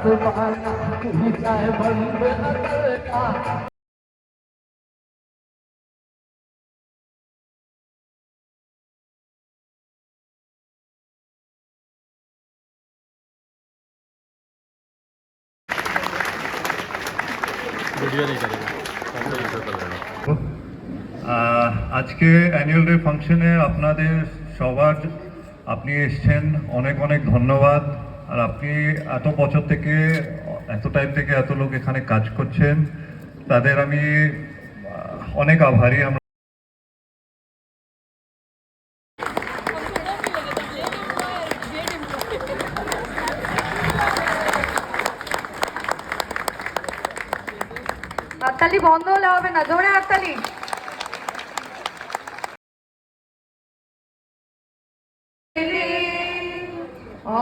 आसमाना चाहे बंद अकल का। আজকে অ্যানুয়াল ডে ফাংশনে আপনাদের সবার আপনি এসছেন, অনেক অনেক ধন্যবাদ। আর আপনি এত বছর থেকে এত টাইম থেকে এত লোক এখানে কাজ করছেন, তাদের আমি অনেক আভারী। আমরা হাততালি বন্ধ হলে হবে না, জোরে হাততালি।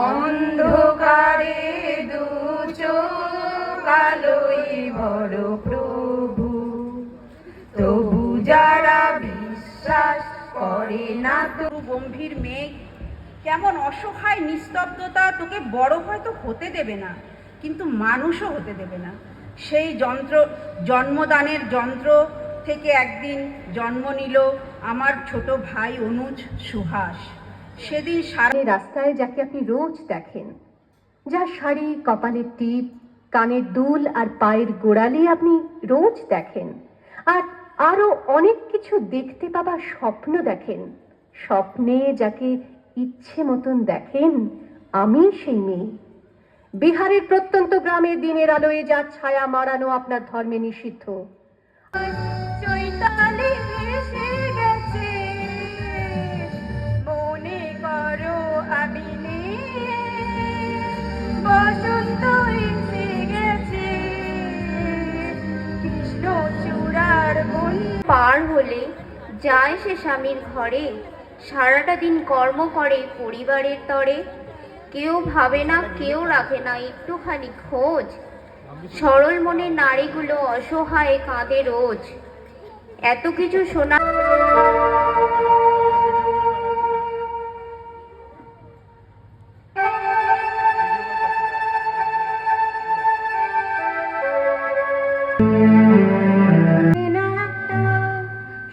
অন্ধকারে দু চোখ আলোয় বড় প্রভু, তবু যারা বিশ্বাস করে না। তো গম্ভীর মেঘ, কেমন অসহায় নিস্তব্ধতা, তোকে বড় হয়তো হতে দেবে না, কিন্তু মানুষও হতে দেবে না। সেই জন্মদানের যন্ত্র থেকে একদিন জন্ম নিল আমার ছোট ভাই অনুজ সুহাস। সেদিন সারা রাস্তায় যাকে আপনি রোজ দেখেন, যার শাড়ি, কপালের টিপ, কানের দুল আর পায়ের গোড়ালি আপনি রোজ দেখেন, আর আরো অনেক কিছু দেখতে পাবার স্বপ্ন দেখেন, স্বপ্নে যাকে ইচ্ছে মতন দেখেন, আমি সেই মেয়ে। বিহারের প্রত্যন্ত গ্রামে দিনের আলোয় যার ছায়া মারানো আপনার ধর্মে নিষিদ্ধ। চৈতালি এসে গেছে, মনে করো আমি বসন্ত এসে গেছে, কৃষ্ণ চূড়ার বন পার হলে যায় সে স্বামীর ঘরে, সারাটা দিন কর্ম করে পরিবারের তরে। কেউ ভাবে না, কেউ রাখে না একটুখানি খোঁজ, সরল মনের নারীগুলো অসহায় কাঁদে রোজ। এত কিছু শোনা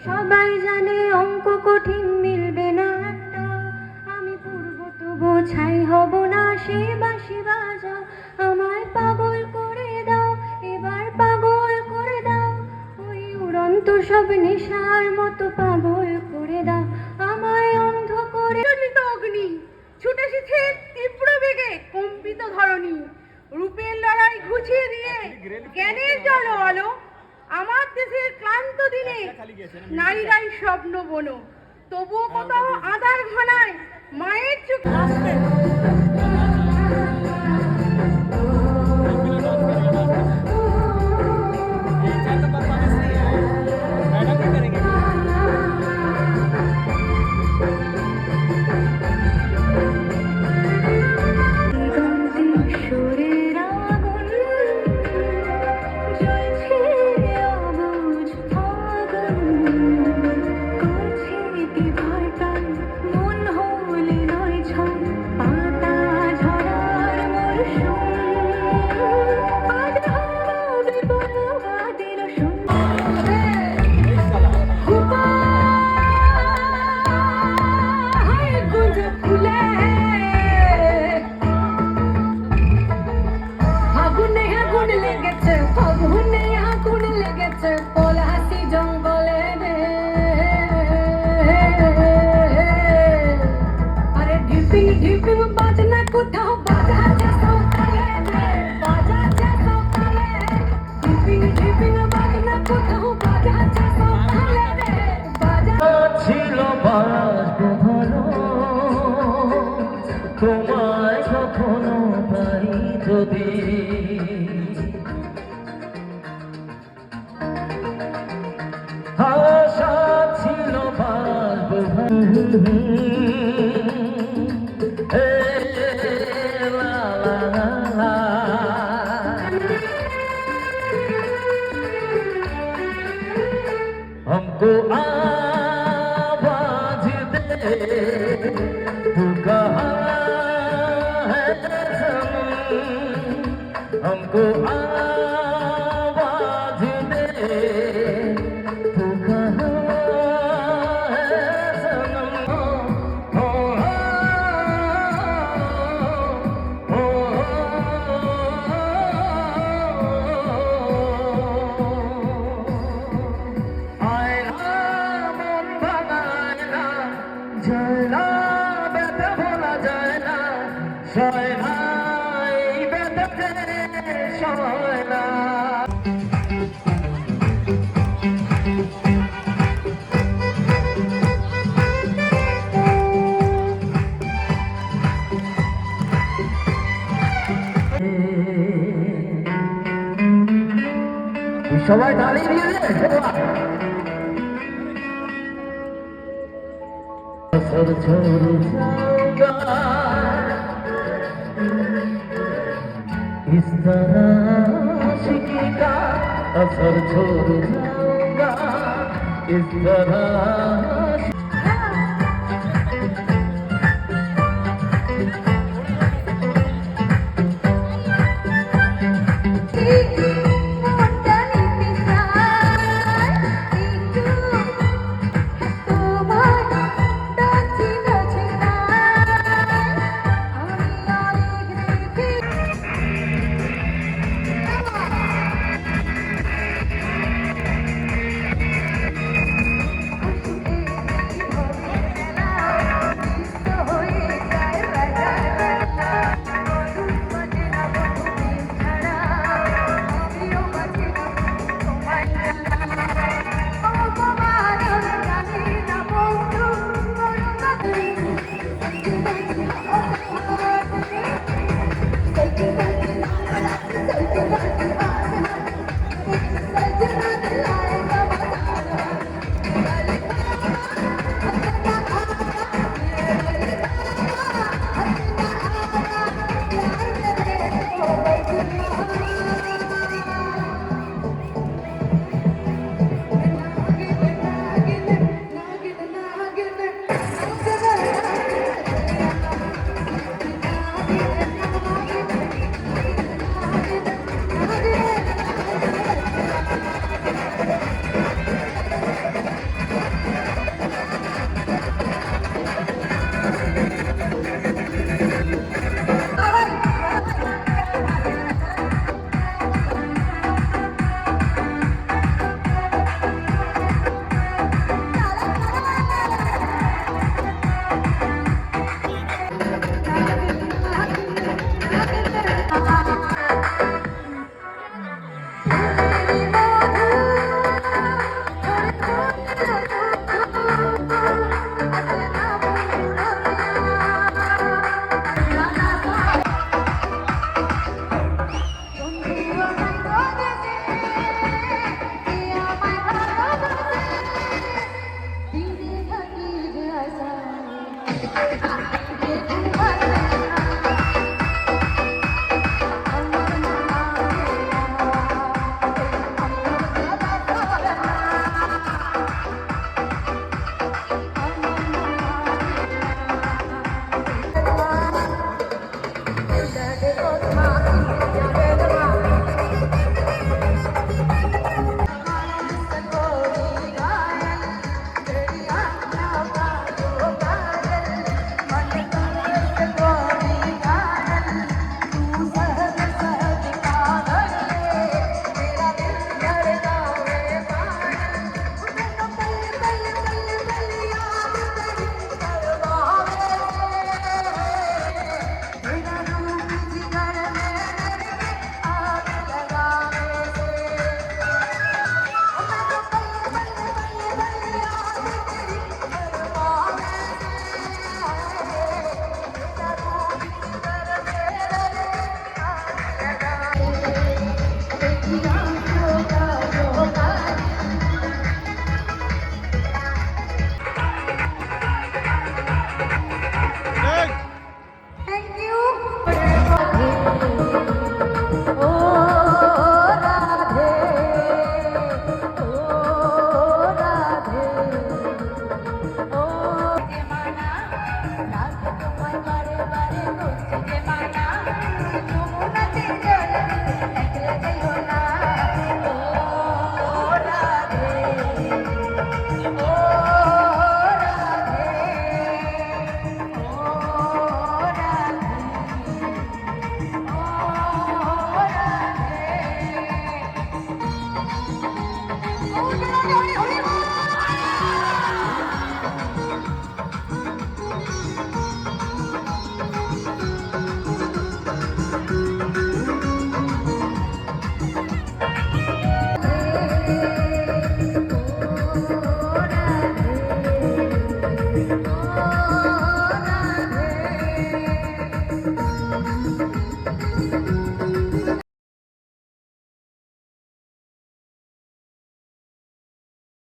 সবাই জানে অঙ্ক কঠিন, মিলবে না একটা। আমি পূর্ব তবু ছাই হব না, সে বাঁশি বাজাও, আমায় পাগল করে দাও, এবার পাগল করে দাও। ওই উড়ন্ত সব নেশার মতো পাগল করে দাও, আমায় অন্ধ করে। অগ্নি ছুটেছে তীব্র বেগে কম্পিত ধরণী, রূপের লড়াই ঘুচিয়ে দিয়ে জ্ঞানের জল আলো। আমার দেশের ক্লান্ত দিনে নারীরাই স্বপ্ন বনো, তবুও কোথাও আধার ঘনায় মায়ের চোখে ছিল বাসবো ভালো, তোমায় কখনো পাই যদি। আশা ছিল বাসবো ভালো। हमको आवाज दे, तू कहाँ है सनम, हमको आवाज दे तू कहाँ है सनम हो আয়না মন ভাঙায় না যায় না ব্যথা ভোলা যায় না সয় না এই ব্যথাতে সয় না সবাই দাঁড়িয়ে দিয়ে দে असर छोड़ जाऊंगा इस तरह आशिकी का असर छोड़ जाऊंगा इस तरह Thank you.